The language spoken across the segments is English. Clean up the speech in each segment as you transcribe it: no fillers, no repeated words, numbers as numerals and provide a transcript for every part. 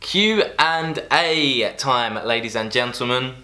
Q&A time, ladies and gentlemen.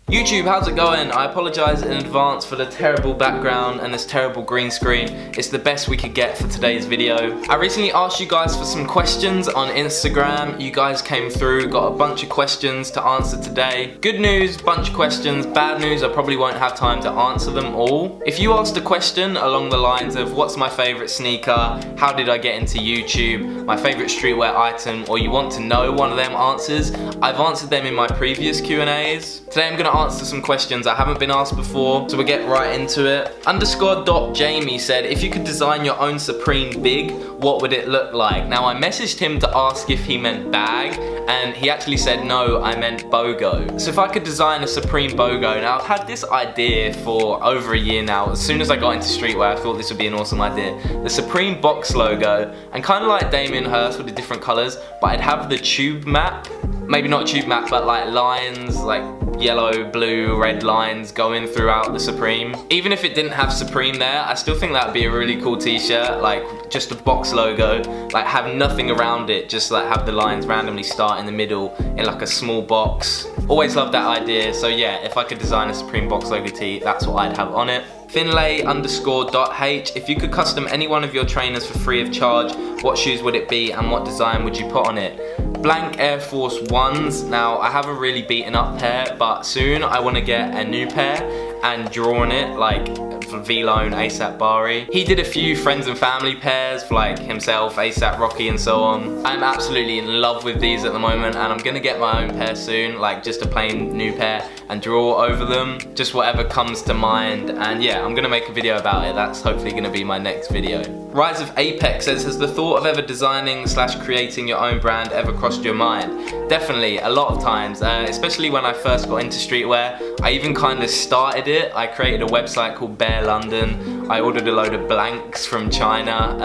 YouTube, how's it going? I apologise in advance for the terrible background and this terrible green screen. It's the best we could get for today's video. I recently asked you guys for some questions on Instagram. You guys came through, got a bunch of questions to answer today. Good news, bunch of questions. Bad news, I probably won't have time to answer them all. If you asked a question along the lines of what's my favourite sneaker, how did I get into YouTube, my favourite streetwear item, or you want to know one of them answers, I've answered them in my previous Q&As. Today I'm going to answer some questions I haven't been asked before, so we'll get right into it. _Jamie said, if you could design your own Supreme big, what would it look like? Now I messaged him to ask if he meant bag, and he actually said no, I meant BOGO. So if I could design a Supreme BOGO, now I've had this idea for over a year now. As soon as I got into streetwear, I thought this would be an awesome idea. The Supreme box logo, and kind of like Damien Hirst with the different colours, but I'd have the tube map. Maybe not tube map, but like lines, like yellow, blue, red lines going throughout the Supreme. Even if it didn't have Supreme there, I still think that would be a really cool t-shirt, like just a box logo, like have nothing around it, just like have the lines randomly start in the middle in like a small box. Always loved that idea, so yeah, if I could design a Supreme box logo tee, that's what I'd have on it. Finlay_H, if you could custom any one of your trainers for free of charge, what shoes would it be and what design would you put on it? Blank Air Force 1s. Now I have a really beaten up pair, but soon I want to get a new pair and draw on it like for V-Lone, ASAP Bari. He did a few friends and family pairs for like himself, ASAP Rocky and so on. I'm absolutely in love with these at the moment and I'm gonna get my own pair soon, like just a plain new pair and draw over them, just whatever comes to mind. And yeah, I'm gonna make a video about it. That's hopefully gonna be my next video. Rise of Apex says, has the thought of ever designing / creating your own brand ever crossed your mind? Definitely, a lot of times, especially when I first got into streetwear. I even kind of started it. I created a website called Bear London. I ordered a load of blanks from China,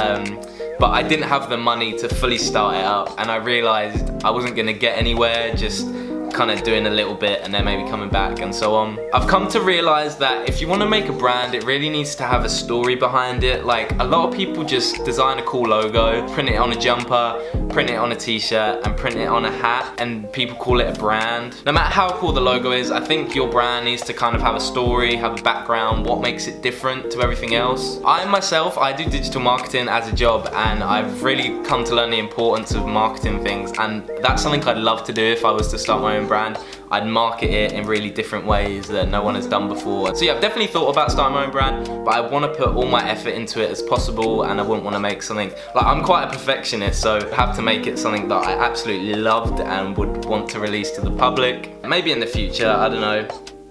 but I didn't have the money to fully start it up, and I realised I wasn't going to get anywhere just kind of doing a little bit and then maybe coming back and so on. I've come to realise that if you want to make a brand, it really needs to have a story behind it. Like a lot of people just design a cool logo, print it on a jumper, print it on a t-shirt and print it on a hat, and people call it a brand. No matter how cool the logo is, I think your brand needs to kind of have a story, have a background, what makes it different to everything else. I do digital marketing as a job, and I've really come to learn the importance of marketing things, and that's something I'd love to do if I was to start my own brand. I'd market it in really different ways that no one has done before. So yeah, I've definitely thought about starting my own brand, but I want to put all my effort into it as possible, and I wouldn't want to make something, like I'm quite a perfectionist, so I have to make it something that I absolutely loved and would want to release to the public. Maybe in the future, I don't know.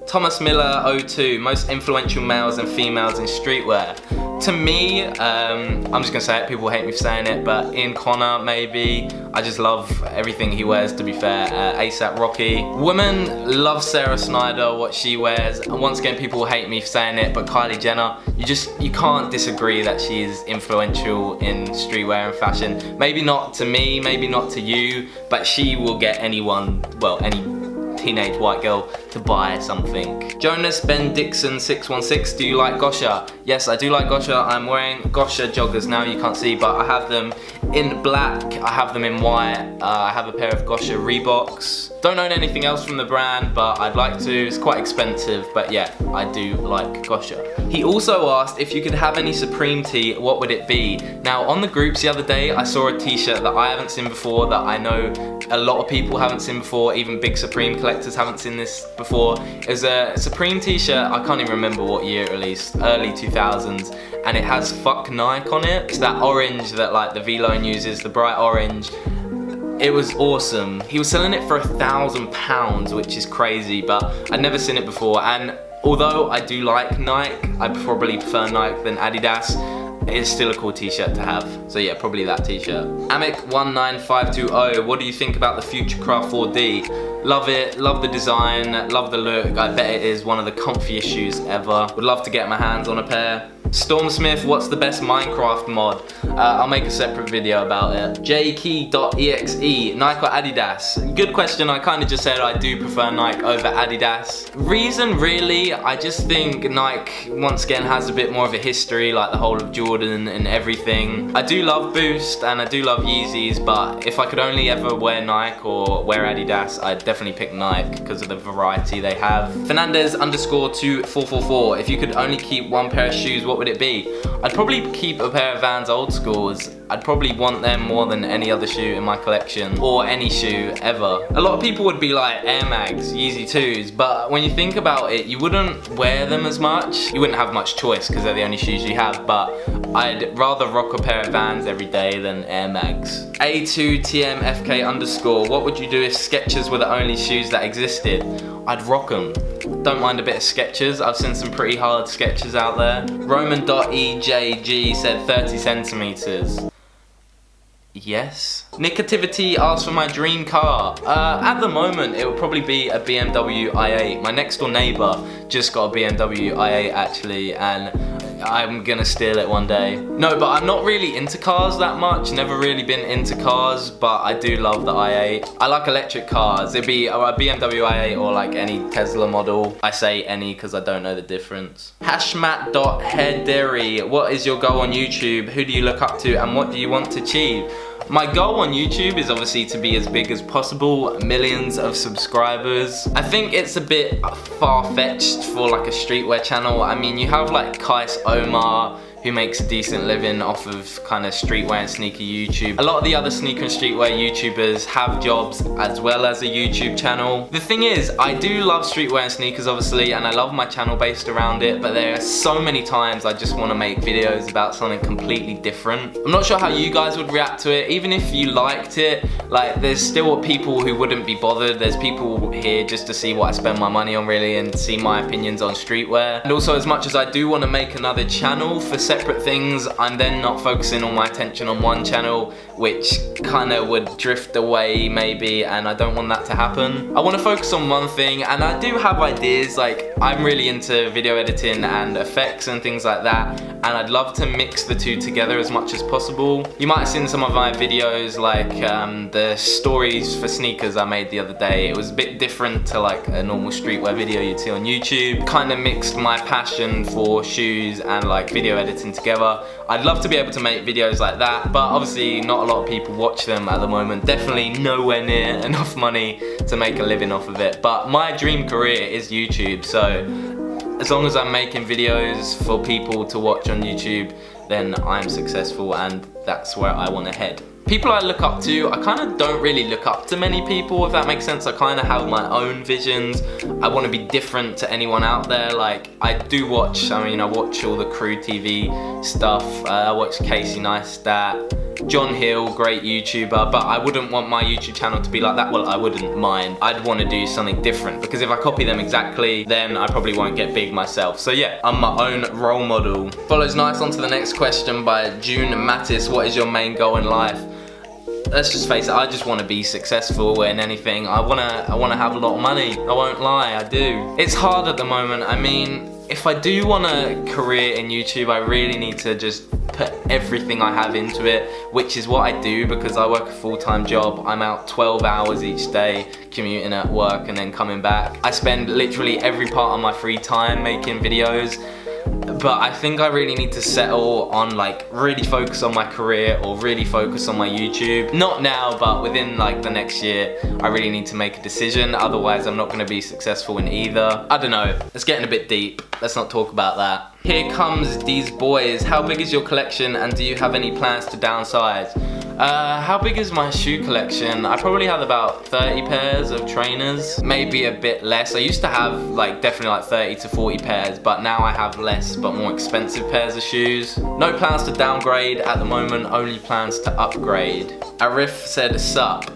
Thomas Miller 02, most influential males and females in streetwear. To me, I'm just gonna say it, people hate me for saying it, but Ian Connor maybe. I just love everything he wears, to be fair. ASAP Rocky. Women love Sarah Snyder, what she wears. And once again, people hate me for saying it, but Kylie Jenner, you can't disagree that she's influential in streetwear and fashion. Maybe not to me, maybe not to you, but she will get anyone, well, any teenage white girl to buy something. Jonas Ben Dixon 616, do you like Gosha? Yes, I do like Gosha. I'm wearing Gosha joggers now, you can't see, but I have them in black, I have them in white, I have a pair of Gosha Reeboks. Don't own anything else from the brand, but I'd like to. It's quite expensive, but yeah, I do like Gosha. He also asked if you could have any Supreme tee, what would it be? Now, on the groups the other day, I saw a t-shirt that I haven't seen before, that I know a lot of people haven't seen before, even big Supreme collectors haven't seen this before. It was a Supreme t-shirt, I can't even remember what year it released, early 2000s, and it has Fuck Nike on it. It's that orange that like the V-Lone uses, the bright orange. It was awesome. He was selling it for £1,000, which is crazy, but I'd never seen it before, and although I do like Nike, I probably prefer Nike than Adidas. It's still a cool t-shirt to have. So yeah, probably that t-shirt. Amic19520, what do you think about the Futurecraft 4D? Love it, love the design, love the look. I bet it is one of the comfiest shoes ever. Would love to get my hands on a pair. Stormsmith, what's the best Minecraft mod? I'll make a separate video about it. jkey.exe, Nike or Adidas? Good question. I kind of just said I do prefer Nike over Adidas. Reason really, I just think Nike once again has a bit more of a history, like the whole of Jordan and everything. I do love Boost and I do love Yeezys, but if I could only ever wear Nike or wear Adidas, I'd definitely pick Nike because of the variety they have. Fernandez_2444, if you could only keep one pair of shoes, what would it be? I'd probably keep a pair of Vans Old Schools. I'd probably want them more than any other shoe in my collection, or any shoe ever. A lot of people would be like Air Mags, Yeezy 2s, but when you think about it, you wouldn't wear them as much. You wouldn't have much choice because they're the only shoes you have, but I'd rather rock a pair of Vans every day than Air Mags. A2TMFK_, what would you do if Skechers were the only shoes that existed? I'd rock them. Don't mind a bit of Skechers. I've seen some pretty hard Skechers out there. Roman.EJG said 30 centimeters. Yes. Nicotivity asked for my dream car. At the moment, it would probably be a BMW i8. My next door neighbor just got a BMW i8 actually, and I'm gonna steal it one day. No, but I'm not really into cars that much. Never really been into cars, but I do love the i8. I like electric cars. It'd be a BMW i8 or like any Tesla model. I say any because I don't know the difference. Hashmat.headderry, what is your goal on YouTube? Who do you look up to and what do you want to achieve? My goal on YouTube is obviously to be as big as possible, millions of subscribers. I think it's a bit far-fetched for like a streetwear channel. I mean, you have like Kais Omar, who makes a decent living off of kind of streetwear and sneaker YouTube. A lot of the other sneaker and streetwear YouTubers have jobs as well as a YouTube channel. The thing is, I do love streetwear and sneakers obviously, and I love my channel based around it, but there are so many times I just want to make videos about something completely different. I'm not sure how you guys would react to it. Even if you liked it, like there's still people who wouldn't be bothered. There's people here just to see what I spend my money on really and see my opinions on streetwear. And also, as much as I do want to make another channel for separate things, I'm then not focusing all my attention on one channel, which kind of would drift away maybe, and I don't want that to happen. I want to focus on one thing, and I do have ideas. Like, I'm really into video editing and effects and things like that, and I'd love to mix the two together as much as possible. You might have seen some of my videos, like the stories for sneakers I made the other day. It was a bit different to like a normal streetwear video you'd see on YouTube. Kind of mixed my passion for shoes and like video editing together. I'd love to be able to make videos like that, but obviously not a lot of people watch them at the moment. Definitely nowhere near enough money to make a living off of it. But my dream career is YouTube, so as long as I'm making videos for people to watch on YouTube, then I'm successful, and that's where I want to head. People I look up to, I kind of don't really look up to many people, if that makes sense. I kind of have my own visions. I want to be different to anyone out there. Like, I do watch, I watch all the Crew TV stuff. I watch Casey Neistat, John Hill, great YouTuber, but I wouldn't want my YouTube channel to be like that. Well, I wouldn't mind. I'd want to do something different, because if I copy them exactly, then I probably won't get big myself. So yeah, I'm my own role model. Follows nice. On to the next question by June Mattis. What is your main goal in life? Let's just face it, I just want to be successful in anything. I wanna have a lot of money. I won't lie, I do. It's hard at the moment. I mean, if I do want a career in YouTube, I really need to just put everything I have into it, which is what I do because I work a full-time job. I'm out 12 hours each day, commuting at work and then coming back. I spend literally every part of my free time making videos. But I think I really need to settle on like really focus on my career or really focus on my YouTube. Not now, but within like the next year, I really need to make a decision. Otherwise, I'm not going to be successful in either. I don't know. It's getting a bit deep. Let's not talk about that. Here comes these boys. How big is your collection and do you have any plans to downsize? How big is my shoe collection? I probably have about 30 pairs of trainers, maybe a bit less. I used to have like definitely like 30 to 40 pairs, but now I have less but more expensive pairs of shoes. No plans to downgrade at the moment, only plans to upgrade. Arif said sup.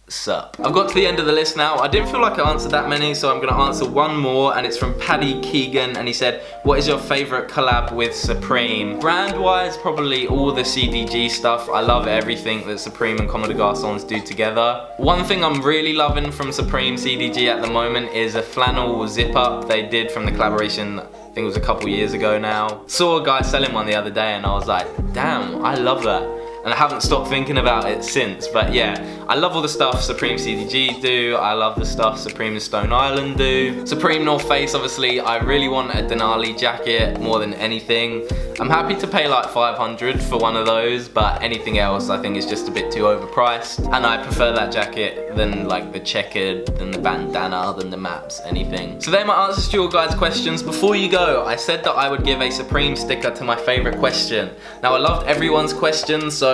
Sup. I've got to the end of the list now. I didn't feel like I answered that many, so I'm gonna answer one more, and it's from Paddy Keegan, and he said, what is your favorite collab with Supreme? Brand wise, probably all the CDG stuff. I love everything that Supreme and Comme des Garçons do together. One thing I'm really loving from Supreme CDG at the moment is a flannel zip up they did from the collaboration think it was a couple years ago now. Saw a guy selling one the other day and I was like, damn, I love that. And I haven't stopped thinking about it since. But yeah, I love all the stuff Supreme CDG do. I love the stuff Supreme and Stone Island do. Supreme North Face, obviously, I really want a Denali jacket more than anything. I'm happy to pay like 500 for one of those, but anything else I think is just a bit too overpriced. And I prefer that jacket than like the checkered, than the bandana, than the maps, anything. So they're my answers to your guys' questions. Before you go, I said that I would give a Supreme sticker to my favorite question. Now I loved everyone's questions, so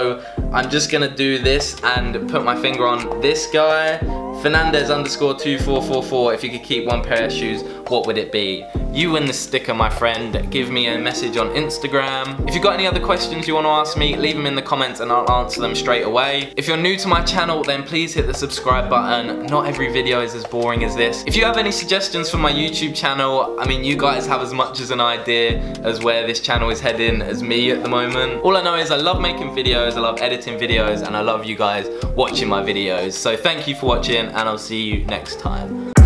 I'm just gonna do this and put my finger on this guy. Fernandez_2444, if you could keep one pair of shoes, what would it be? You win the sticker, my friend. Give me a message on Instagram. If you've got any other questions you want to ask me, leave them in the comments and I'll answer them straight away. If you're new to my channel, then please hit the subscribe button. Not every video is as boring as this. If you have any suggestions for my YouTube channel, I mean, you guys have as much as an idea as where this channel is heading as me at the moment. All I know is I love making videos, I love editing videos, and I love you guys watching my videos. So thank you for watching, and I'll see you next time.